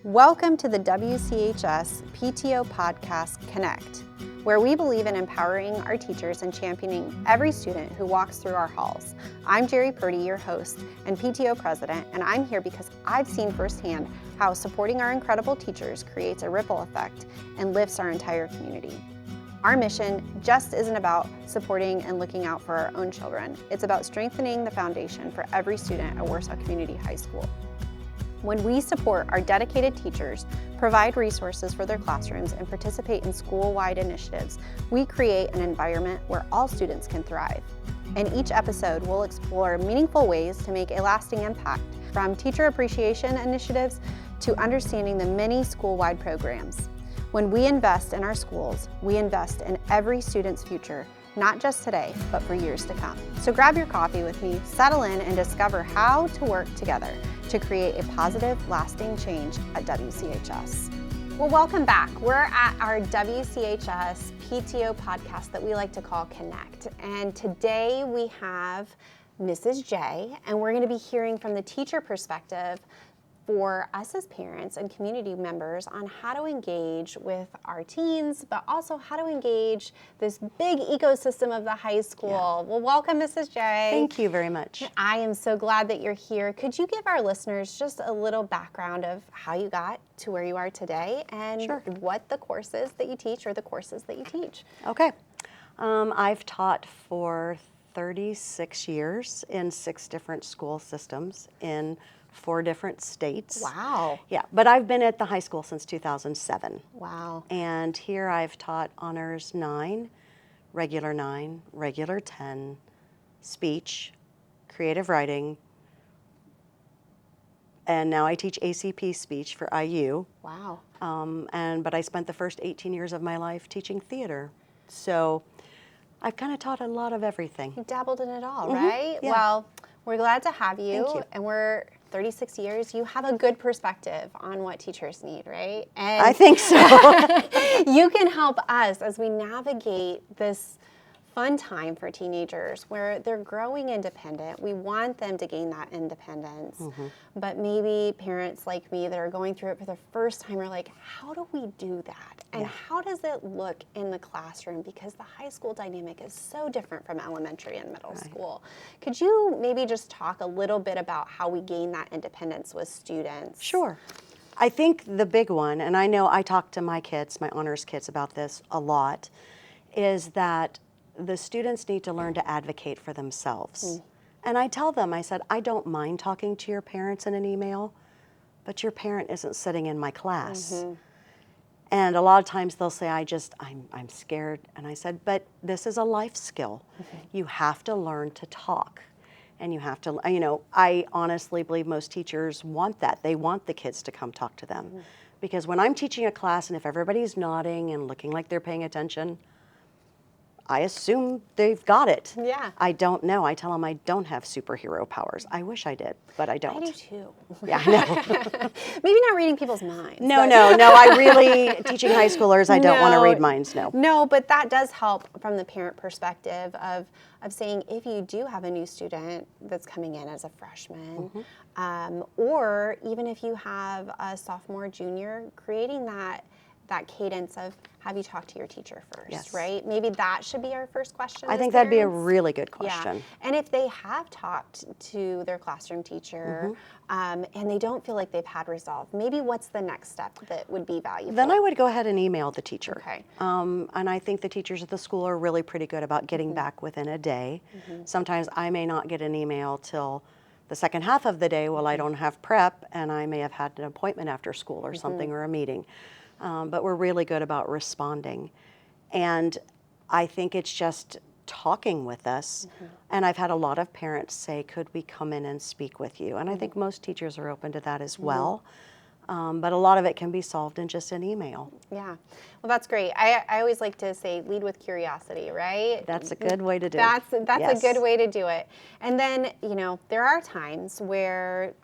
Welcome to the WCHS PTO podcast Connect, where we believe in empowering our teachers and championing every student who walks through our halls. I'm Jerry Purdy, your host and PTO president, and I'm here because I've seen firsthand how supporting our incredible teachers creates a ripple effect and lifts our entire community. Our mission just isn't about supporting and looking out for our own children. It's about strengthening the foundation for every student at Warsaw Community High School. When we support our dedicated teachers, provide resources for their classrooms, and participate in school-wide initiatives, we create an environment where all students can thrive. In each episode, we'll explore meaningful ways to make a lasting impact, from teacher appreciation initiatives to understanding the many school-wide programs. When we invest in our schools, we invest in every student's future, not just today, but for years to come. So grab your coffee with me, settle in, and discover how to work together to create a positive, lasting change at WCHS. Well, welcome back. We're at our WCHS PTO podcast that we like to call Connect. And today we have Mrs. J, and we're going to be hearing from the teacher perspective for us as parents and community members on how to engage with our teens, but also how to engage this big ecosystem of the high school. Yeah. Well, welcome, Mrs. J. Thank you very much. I am so glad that you're here. Could you give our listeners just a little background of how you got to where you are today and what the courses that you teach or the courses that you teach? Okay. I've taught for 36 years in 6 different school systems in 4 different states. Wow. Yeah, but I've been at the high school since 2007. Wow. And here I've taught honors 9, regular 10, speech, creative writing, and now I teach ACP speech for IU. Wow. But I spent the first 18 years of my life teaching theater. So I've kind of taught a lot of everything. You dabbled in it all, right? Yeah. Well, we're glad to have you. Thank you. And we're 36 years. You have a good perspective on what teachers need, right? And I think so. you can help us as we navigate this fun time for teenagers where they're growing independent. We want them to gain that independence. But maybe parents like me that are going through it for the first time are like, how do we do that? And how does it look in the classroom? Because the high school dynamic is so different from elementary and middle school. Could you maybe just talk a little bit about how we gain that independence with students? Sure. I think the big one, and I know I talk to my kids, my honors kids, about this a lot, is that the students need to learn to advocate for themselves. And I tell them, I said, I don't mind talking to your parents in an email, but your parent isn't sitting in my class. And a lot of times they'll say, I'm scared. And I said, but this is a life skill. You have to learn to talk. And you have to, I honestly believe most teachers want that. They want the kids to come talk to them. Because when I'm teaching a class and if everybody's nodding and looking like they're paying attention, I assume they've got it. Yeah. I don't know. I tell them I don't have superhero powers. I wish I did, but I don't. I do too. Yeah, no. Maybe not reading people's minds. No. I really, teaching high schoolers, I don't want to read minds, no. No, but that does help from the parent perspective of saying if you do have a new student that's coming in as a freshman, or even if you have a sophomore, junior, creating that cadence of have you talked to your teacher first, right? Maybe that should be our first question. I think that'd be a really good question. Yeah. And if they have talked to their classroom teacher and they don't feel like they've had resolve, maybe what's the next step that would be valuable? Then I would go ahead and email the teacher. Okay. And I think the teachers at the school are really pretty good about getting back within a day. Sometimes I may not get an email till the second half of the day while I don't have prep and I may have had an appointment after school or something or a meeting. But we're really good about responding. And I think it's just talking with us. And I've had a lot of parents say, could we come in and speak with you? And I think most teachers are open to that as well. But a lot of it can be solved in just an email. Yeah. Well, that's great. I always like to say lead with curiosity, right? That's a good way to do it. That's a good way to do it. And then, there are times where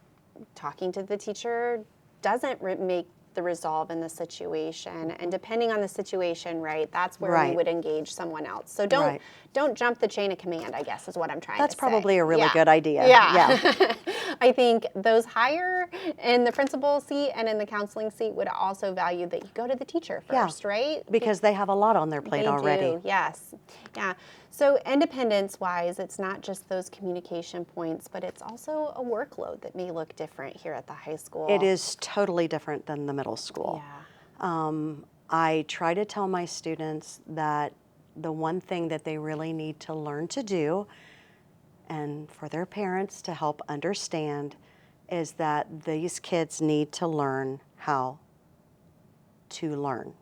talking to the teacher doesn't make the resolve in the situation, and depending on the situation, right, that's where we would engage someone else. So don't jump the chain of command, I guess, is what I'm trying to say. That's probably a really good idea. Yeah. I think those higher in the principal seat and in the counseling seat would also value that you go to the teacher first, right? Because they have a lot on their plate already. They do, yes. Yeah. So independence-wise, it's not just those communication points, but it's also a workload that may look different here at the high school. It is totally different than the middle school. Yeah. I try to tell my students that the one thing that they really need to learn to do, and for their parents to help understand, is that these kids need to learn how to learn.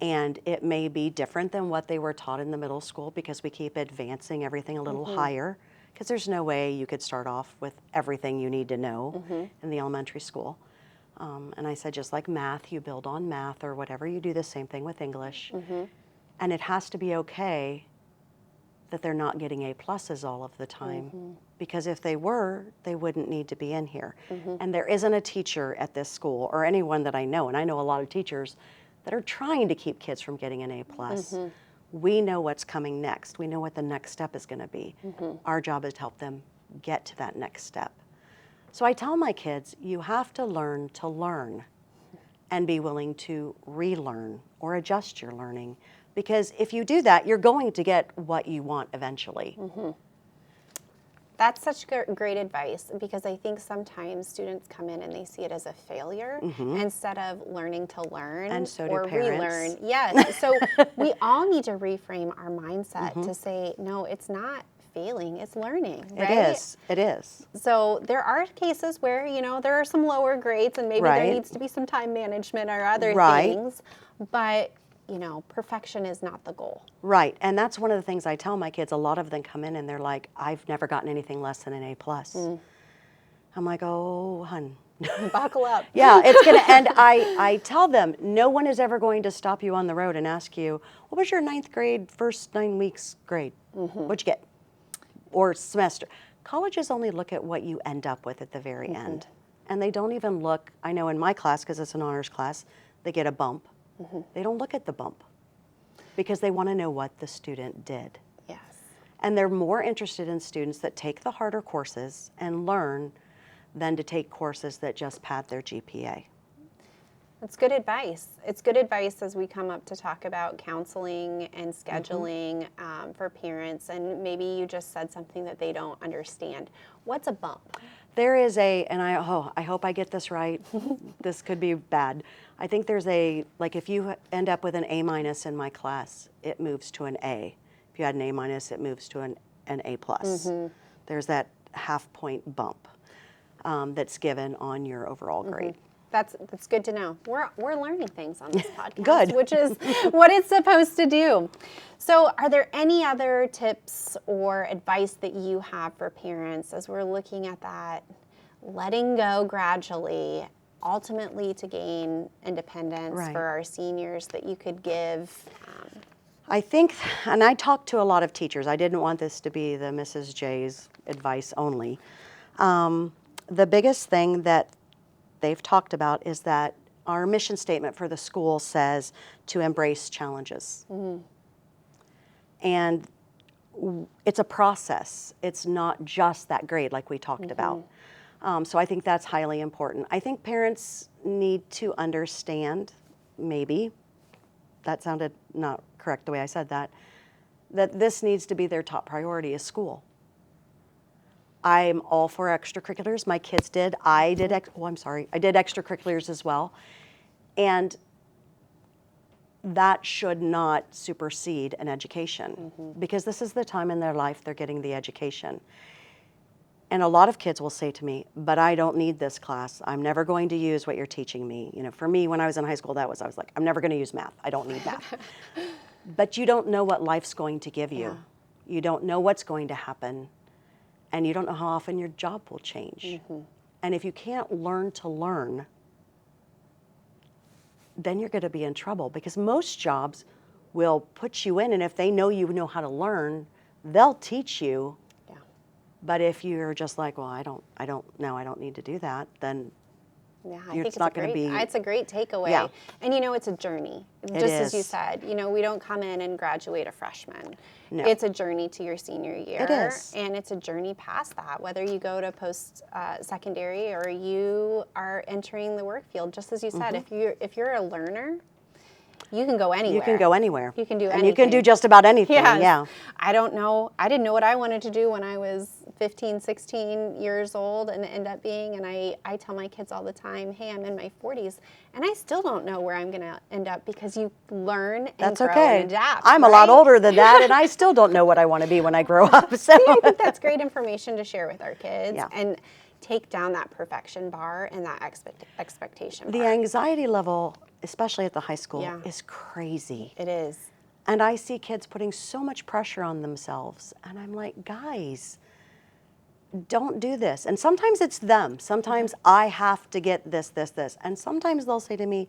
And it may be different than what they were taught in the middle school because we keep advancing everything a little higher, because there's no way you could start off with everything you need to know in the elementary school. And I said, just like math, you build on math or whatever, you do the same thing with English. And it has to be okay that they're not getting A pluses all of the time, because if they were, they wouldn't need to be in here. And there isn't a teacher at this school or anyone that I know, and I know a lot of teachers that are trying to keep kids from getting an A plus. We know what's coming next. We know what the next step is going to be. Our job is to help them get to that next step. So I tell my kids, you have to learn and be willing to relearn or adjust your learning. Because if you do that, you're going to get what you want eventually. That's such great advice, because I think sometimes students come in and they see it as a failure instead of learning to learn And so do or parents. relearn. Yes. So we all need to reframe our mindset to say, no, it's not failing, it's learning, right? It is. So there are cases where, there are some lower grades and maybe there Right. needs to be some time management or other Right. things, but perfection is not the goal. Right, and that's one of the things I tell my kids. A lot of them come in and they're like, I've never gotten anything less than an A plus. I'm like, oh, hun. Buckle up. Yeah, it's gonna, and I tell them, no one is ever going to stop you on the road and ask you, what was your 9th grade, first 9 weeks grade? What'd you get? Or semester. Colleges only look at what you end up with at the very end. And they don't even look, I know in my class, because it's an honors class, they get a bump. They don't look at the bump because they want to know what the student did. Yes. And they're more interested in students that take the harder courses and learn than to take courses that just pad their GPA. That's good advice. It's good advice as we come up to talk about counseling and scheduling for parents. And maybe you just said something that they don't understand. What's a bump? There is and I hope I get this right. This could be bad. I think there's like if you end up with an A minus in my class, it moves to an A. If you had an A minus, it moves to an A plus. There's that half-point bump that's given on your overall grade. That's good to know. We're learning things on this podcast, Good. which is what it's supposed to do. So are there any other tips or advice that you have for parents as we're looking at that letting go gradually, ultimately to gain independence for our seniors, that you could give? I think, and I talked to a lot of teachers. I didn't want this to be the Mrs. J's advice only. The biggest thing that they've talked about is that our mission statement for the school says to embrace challenges. And it's a process. It's not just that grade like we talked about. So I think that's highly important. I think parents need to understand, maybe, that sounded not correct the way I said that this needs to be their top priority is school. I'm all for extracurriculars. My kids did. I did extracurriculars as well. And that should not supersede an education because this is the time in their life they're getting the education. And a lot of kids will say to me, but I don't need this class. I'm never going to use what you're teaching me. For me, when I was in high school, I was like, I'm never going to use math. I don't need math. But you don't know what life's going to give you. You don't know what's going to happen. And you don't know how often your job will change. And if you can't learn to learn, then you're going to be in trouble because most jobs will put you in, and if they know you know how to learn, they'll teach you. But if you're just like, well, I don't need to do that, then Yeah, I think it's a great takeaway. Yeah. And it's a journey. As you said, we don't come in and graduate a freshman. No. It's a journey to your senior year. It is. And it's a journey past that, whether you go to post-secondary or you are entering the work field. Just as you said, if you're a learner, you can go anywhere. You can go anywhere. You can do anything. And you can do just about anything, Yes. yeah. I don't know. I didn't know what I wanted to do when I was 15, 16 years old and end up being, and I tell my kids all the time, hey, I'm in my 40s, and I still don't know where I'm going to end up, because you learn and grow and adapt. I'm a lot older than that, and I still don't know what I want to be when I grow up. So I think that's great information to share with our kids. Yeah. And take down that perfection bar and that expectation bar. The anxiety level, especially at the high school, is crazy. It is. And I see kids putting so much pressure on themselves, and I'm like, guys, don't do this. And sometimes it's them. Sometimes I have to get this. And sometimes they'll say to me,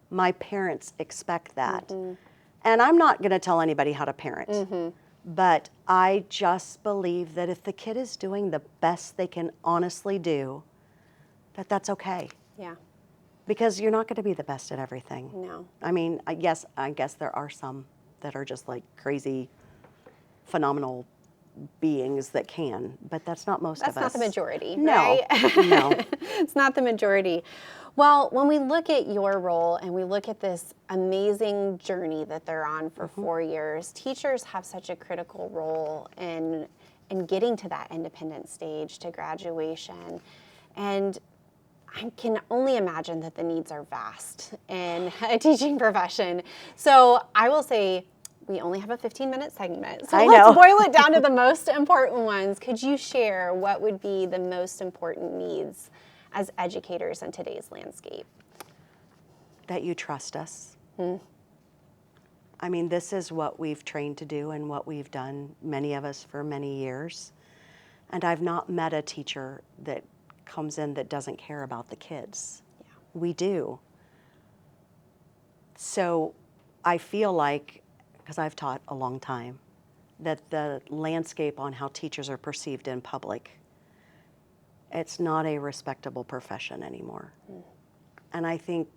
my parents expect that. And I'm not going to tell anybody how to parent. But I just believe that if the kid is doing the best they can honestly do, that's okay. Yeah. Because you're not going to be the best at everything. No. I mean, I guess there are some that are just like crazy, phenomenal beings that can, but that's not most of us. That's not the majority, no, right? No. It's not the majority. Well, when we look at your role and we look at this amazing journey that they're on for 4 years, teachers have such a critical role in getting to that independent stage, to graduation. And I can only imagine that the needs are vast in a teaching profession. So I will say, we only have a 15-minute segment, so let's boil it down to the most important ones. Could you share what would be the most important needs as educators in today's landscape? That you trust us. I mean, this is what we've trained to do and what we've done, many of us, for many years. And I've not met a teacher that comes in that doesn't care about the kids. Yeah. We do. So I feel like, because I've taught a long time, that the landscape on how teachers are perceived in public, it's not a respectable profession anymore. And I think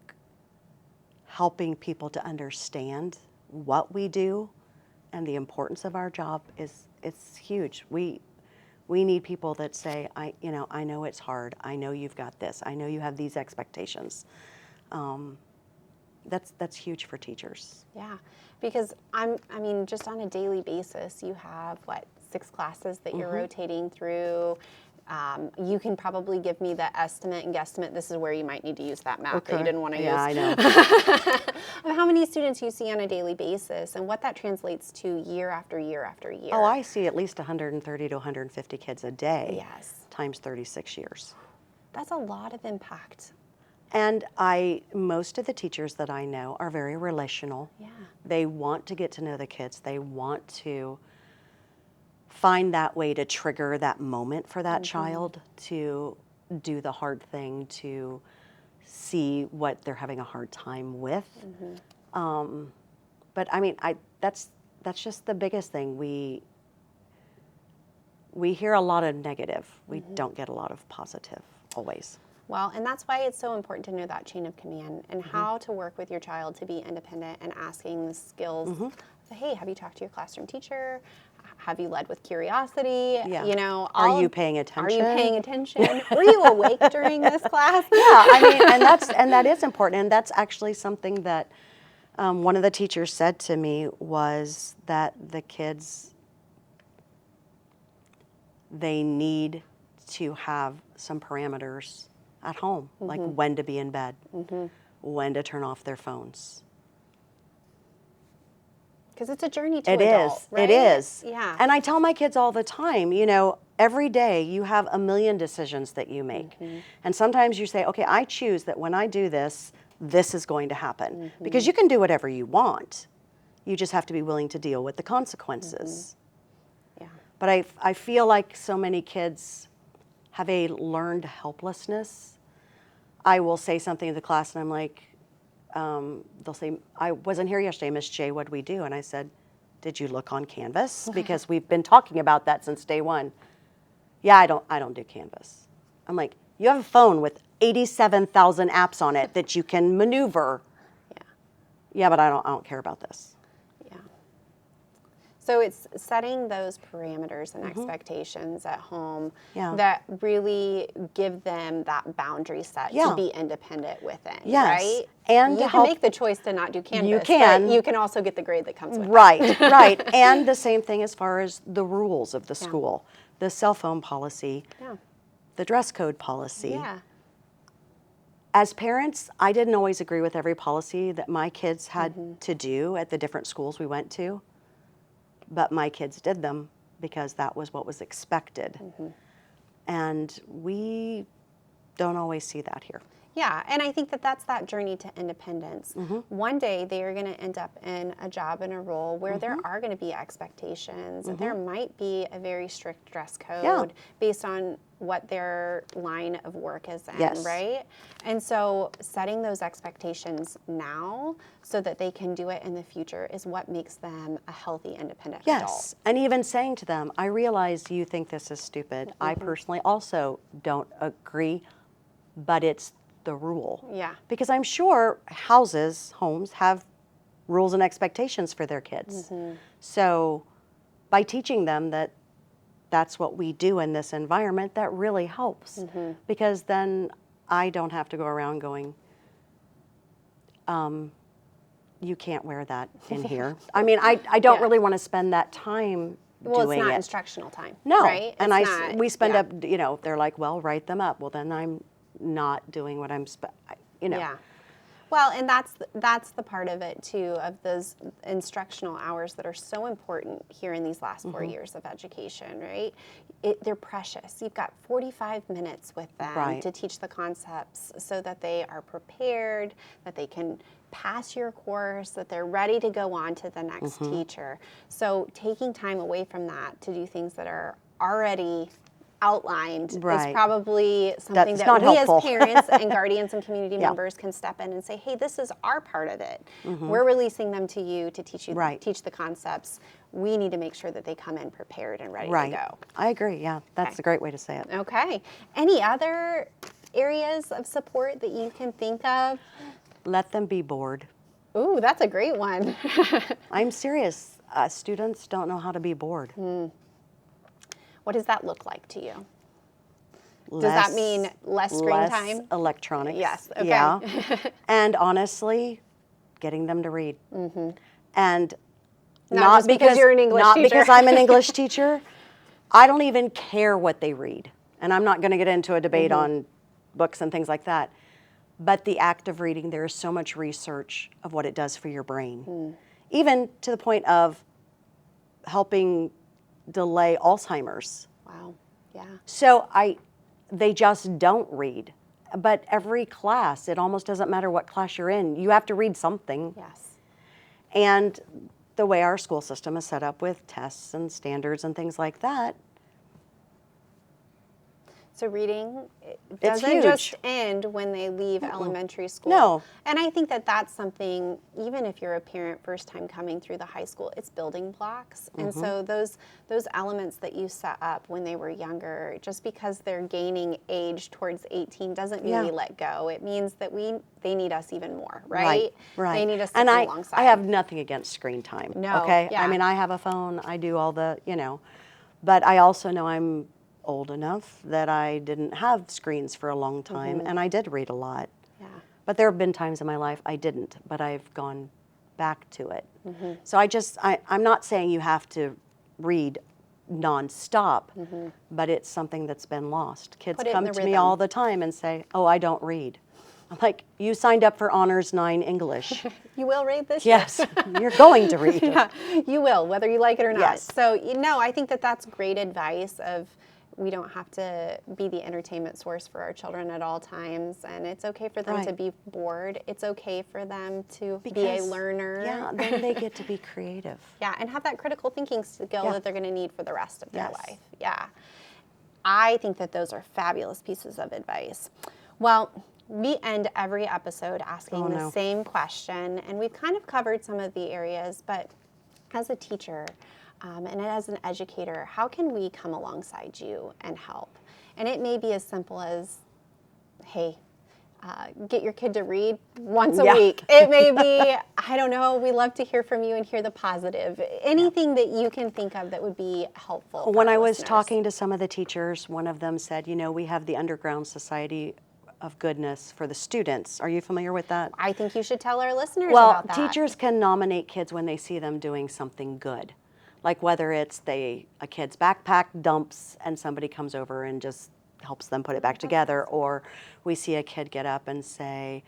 helping people to understand what we do and the importance of our job it's huge. We need people that say, I know it's hard. I know you've got this. I know you have these expectations. That's huge for teachers. Yeah, because just on a daily basis, you have 6 classes that you're rotating through. You can probably give me the estimate and guesstimate. This is where you might need to use that math that you didn't want to use. Yeah, I know. Of how many students you see on a daily basis and what that translates to year after year after year. Oh, I see at least 130 to 150 kids a day. Yes. Times 36 years. That's a lot of impact. And most of the teachers that I know are very relational. Yeah. They want to get to know the kids. They want to find that way to trigger that moment for that child to do the hard thing, to see what they're having a hard time with. But I mean, that's just the biggest thing. We hear a lot of negative. We don't get a lot of positive always. Well, and that's why it's so important to know that chain of command and how to work with your child to be independent and asking the skills. Hey, have you talked to your classroom teacher? Have you led with curiosity? Yeah. Are you paying attention? Are you paying attention? Were you awake during this class? Yeah, I mean, and that is important. And that's actually something that one of the teachers said to me was that the kids, they need to have some parameters at home, like when to be in bed, when to turn off their phones. Because it's a journey to adult, right? It is. Yeah. And I tell my kids all the time, every day you have a million decisions that you make. And sometimes you say, okay, I choose that when I do this, this is going to happen. Because you can do whatever you want. You just have to be willing to deal with the consequences. Yeah. But I feel like so many kids have a learned helplessness. I will say something to the class and I'm like, they'll say, I wasn't here yesterday, Miss J, what'd we do? And I said, did you look on Canvas? Because we've been talking about that since day one. Yeah, I don't do Canvas. I'm like, you have a phone with 87,000 apps on it that you can maneuver. Yeah. Yeah, but I don't care about this. Yeah. So it's setting those parameters and expectations at home that really give them that boundary set to be independent within, right? And you can make the choice to not do Canvas, you can. but you can also get the grade that comes with it. Right. And the same thing as far as the rules of the school, the cell phone policy, the dress code policy. Yeah. As parents, I didn't always agree with every policy that my kids had to do at the different schools we went to. But my kids did them because that was what was expected. And we don't always see that here. Yeah, and I think that that's that journey to independence. One day they are going to end up in a job and a role where there are going to be expectations. There might be a very strict dress code based on what their line of work is in, right? And so setting those expectations now so that they can do it in the future is what makes them a healthy, independent adult. And even saying to them, I realize you think this is stupid. I personally also don't agree, but it's the rule. Yeah. Because I'm sure homes have rules and expectations for their kids. So by teaching them that that's what we do in this environment, that really helps. Because then I don't have to go around going, you can't wear that in here. I mean, I don't really want to spend that time doing it's not it. instructional time. No. Right? And we spend up, they're like, well, write them up. Well, then I'm not doing what I'm, Yeah. Well, and that's the part of it too, of those instructional hours that are so important here in these last 4 years of education, right? They're precious. You've got 45 minutes with them to teach the concepts so that they are prepared, that they can pass your course, that they're ready to go on to the next teacher. So taking time away from that to do things that are already outlined is probably something that we as parents and guardians and community members can step in and say, hey, this is our part of it. We're releasing them to you to teach teach the concepts. We need to make sure that they come in prepared and ready to go. I agree. Yeah, that's a great way to say it. Okay. Any other areas of support that you can think of? Let them be bored. Ooh, that's a great one. I'm serious. Students don't know how to be bored. What does that look like to you? Does that mean less screen time? Less electronics. Yes. Okay. Yeah. And honestly, getting them to read. And not just because you're an English teacher. Not because I'm an English teacher. I don't even care what they read. And I'm not going to get into a debate on books and things like that. But the act of reading, there is so much research of what it does for your brain. Even to the point of helping delay Alzheimer's. Wow. Yeah. So they just don't read. But every class, it almost doesn't matter what class you're in, you have to read something. Yes. And the way our school system is set up with tests and standards and things like that. So reading doesn't just end when they leave elementary school. No. And I think that that's something, even if you're a parent first time coming through the high school, it's building blocks. And so those elements that you set up when they were younger, just because they're gaining age towards 18 doesn't mean we let go. It means that they need us even more, right? Right. They need us to come alongside. I have nothing against screen time. No. Okay? Yeah. I mean, I have a phone, I do all the, but I also know I'm old enough that I didn't have screens for a long time, and I did read a lot. Yeah. But there have been times in my life I didn't, but I've gone back to it. So I'm not saying you have to read nonstop, but it's something that's been lost. Kids come to me all the time and say, oh, I don't read. I'm like, you signed up for Honors 9 English. You will read this year? Yes, you're going to read. Yeah, you will, whether you like it or not. Yes. So, I think that that's great advice of we don't have to be the entertainment source for our children at all times, and it's okay for them to be bored. It's okay for them to be a learner. Yeah, then they get to be creative. Yeah, and have that critical thinking skill that they're going to need for the rest of their life. Yeah. I think that those are fabulous pieces of advice. Well, we end every episode asking the same question, and we've kind of covered some of the areas, but as a teacher, and as an educator, how can we come alongside you and help? And it may be as simple as, hey, get your kid to read once a week. It may be, I don't know, we love to hear from you and hear the positive. Anything that you can think of that would be helpful. When I was talking to some of the teachers, one of them said, we have the Underground Society of Goodness for the students. Are you familiar with that? I think you should tell our listeners about that. Well, teachers can nominate kids when they see them doing something good. Like whether it's a kid's backpack dumps and somebody comes over and just helps them put it back together, or we see a kid get up and say,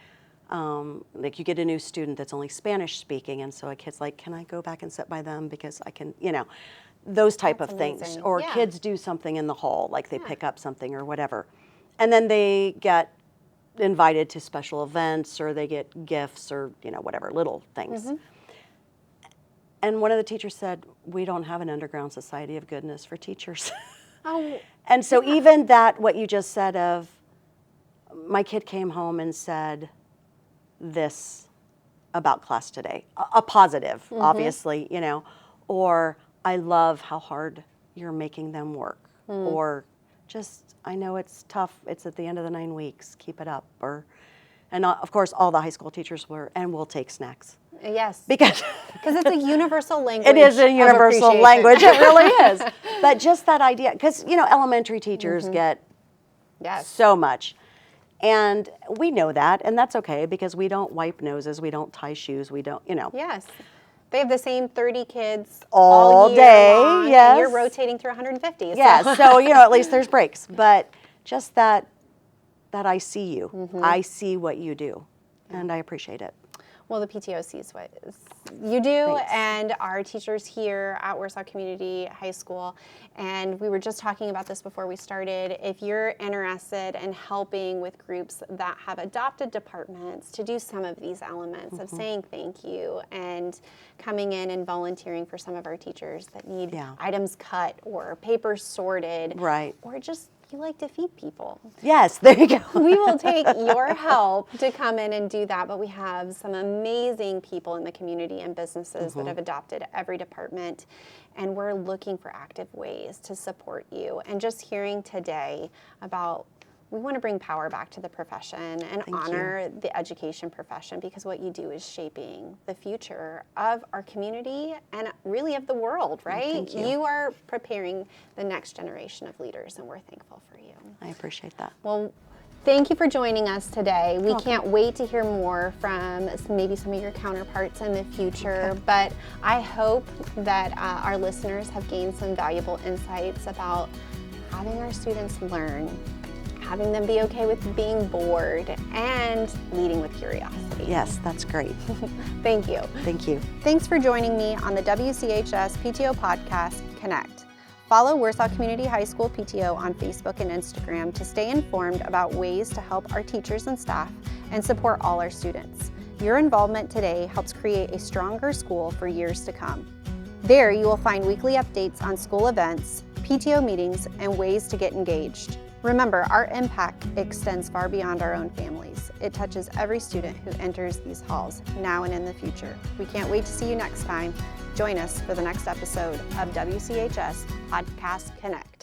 like you get a new student that's only Spanish speaking, and so a kid's like, can I go back and sit by them because I can, those type of things. Or kids do something in the hall, like they pick up something or whatever. And then they get invited to special events, or they get gifts, or whatever, little things. Mm-hmm. And one of the teachers said, we don't have an Underground Society of Goodness for teachers. Oh, and so even that, what you just said of, my kid came home and said this about class today, a positive, obviously, or I love how hard you're making them work, or just, I know it's tough, it's at the end of the 9 weeks, keep it up, and of course all the high school teachers will take snacks. Yes. Because it's a universal language. It is a universal language, it really is. But just that idea, because, elementary teachers get so much. And we know that, and that's okay, because we don't wipe noses, we don't tie shoes, we don't, Yes. They have the same 30 kids all year day, long, yes. And you're rotating through 150. Yes, so, at least there's breaks. But just that I see you. I see what you do, and I appreciate it. Well, the PTO sees what you do. Thanks. And our teachers here at Warsaw Community High School, and we were just talking about this before we started, if you're interested in helping with groups that have adopted departments to do some of these elements of saying thank you and coming in and volunteering for some of our teachers that need items cut or papers sorted, right, or just you like to feed people. Yes, there you go. We will take your help to come in and do that, but we have some amazing people in the community and businesses that have adopted every department, and we're looking for active ways to support you. And just hearing today about, we want to bring power back to the profession and honor the education profession, because what you do is shaping the future of our community and really of the world, right? Thank you. You are preparing the next generation of leaders, and we're thankful for you. I appreciate that. Well, thank you for joining us today. We can't wait to hear more from maybe some of your counterparts in the future, but I hope that our listeners have gained some valuable insights about having our students learn, having them be okay with being bored, and leading with curiosity. Yes, that's great. Thank you. Thank you. Thanks for joining me on the WCHS PTO podcast, Connect. Follow Warsaw Community High School PTO on Facebook and Instagram to stay informed about ways to help our teachers and staff and support all our students. Your involvement today helps create a stronger school for years to come. There you will find weekly updates on school events, PTO meetings, and ways to get engaged. Remember, our impact extends far beyond our own families. It touches every student who enters these halls, now and in the future. We can't wait to see you next time. Join us for the next episode of WCHS Podcast Connect.